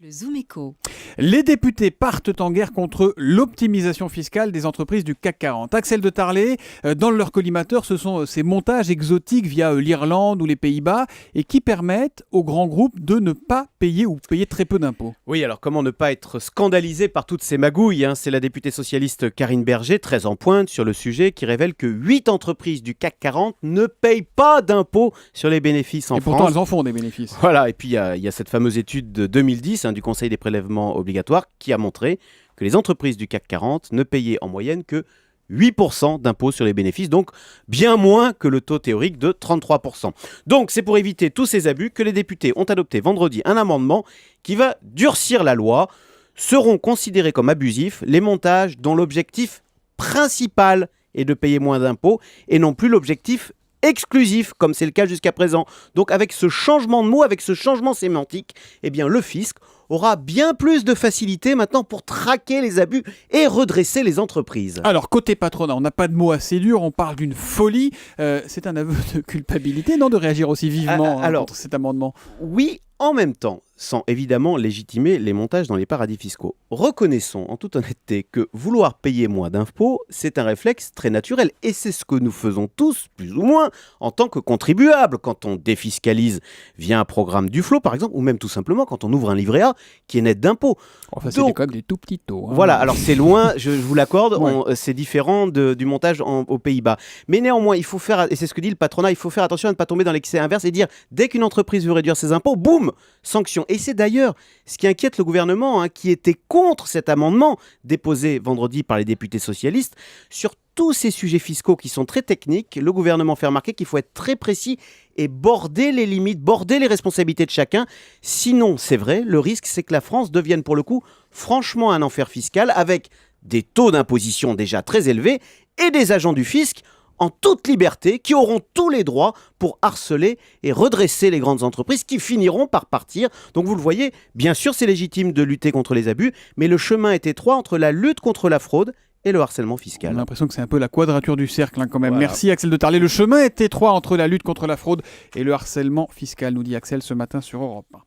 Le Zoom Echo. Les députés partent en guerre contre l'optimisation fiscale des entreprises du CAC 40. Axel de Tarlé, dans leur collimateur, ce sont ces montages exotiques via l'Irlande ou les Pays-Bas et qui permettent aux grands groupes de ne pas payer ou payer très peu d'impôts. Oui, alors comment ne pas être scandalisé par toutes ces magouilles, hein. C'est la députée socialiste Karine Berger, très en pointe sur le sujet, qui révèle que 8 entreprises du CAC 40 ne payent pas d'impôts sur les bénéfices en Et France. pourtant, elles en font des bénéfices. Voilà, et puis il y a cette fameuse étude de 2010 du Conseil des prélèvements obligatoires qui a montré que les entreprises du CAC 40 ne payaient en moyenne que 8% d'impôts sur les bénéfices, donc bien moins que le taux théorique de 33%. Donc c'est pour éviter tous ces abus que les députés ont adopté vendredi un amendement qui va durcir la loi. Seront considérés comme abusifs les montages dont l'objectif principal est de payer moins d'impôts et non plus l'objectif exclusif, comme c'est le cas jusqu'à présent. Donc avec ce changement de mot, avec ce changement sémantique, eh bien le fisc aura bien plus de facilité maintenant pour traquer les abus et redresser les entreprises. Alors, côté patronat, on n'a pas de mots assez durs, on parle d'une folie. C'est un aveu de culpabilité, non, de réagir aussi vivement contre cet amendement? Oui, en même temps, sans évidemment légitimer les montages dans les paradis fiscaux. Reconnaissons en toute honnêteté que vouloir payer moins d'impôts, c'est un réflexe très naturel. Et c'est ce que nous faisons tous, plus ou moins, en tant que contribuables, quand on défiscalise via un programme Duflot, par exemple, ou même tout simplement quand on ouvre un livret A qui est net d'impôts. Enfin, c'est quand même des tout petits taux. Voilà, alors c'est loin, je vous l'accorde, ouais. C'est différent du montage aux Pays-Bas. Mais néanmoins, il faut faire, et c'est ce que dit le patronat, il faut faire attention à ne pas tomber dans l'excès inverse et dire, dès qu'une entreprise veut réduire ses impôts, boum, sanction. Et c'est d'ailleurs ce qui inquiète le gouvernement, qui était contre cet amendement déposé vendredi par les députés socialistes. Sur tous ces sujets fiscaux qui sont très techniques, le gouvernement fait remarquer qu'il faut être très précis et border les limites, border les responsabilités de chacun. Sinon, c'est vrai, le risque, c'est que la France devienne pour le coup franchement un enfer fiscal avec des taux d'imposition déjà très élevés et des agents du fisc en toute liberté, qui auront tous les droits pour harceler et redresser les grandes entreprises qui finiront par partir. Donc vous le voyez, bien sûr c'est légitime de lutter contre les abus, mais le chemin est étroit entre la lutte contre la fraude et le harcèlement fiscal. On a l'impression que c'est un peu la quadrature du cercle quand même. Voilà. Merci Axel de Tarlé. Le chemin est étroit entre la lutte contre la fraude et le harcèlement fiscal, nous dit Axel ce matin sur Europe 1.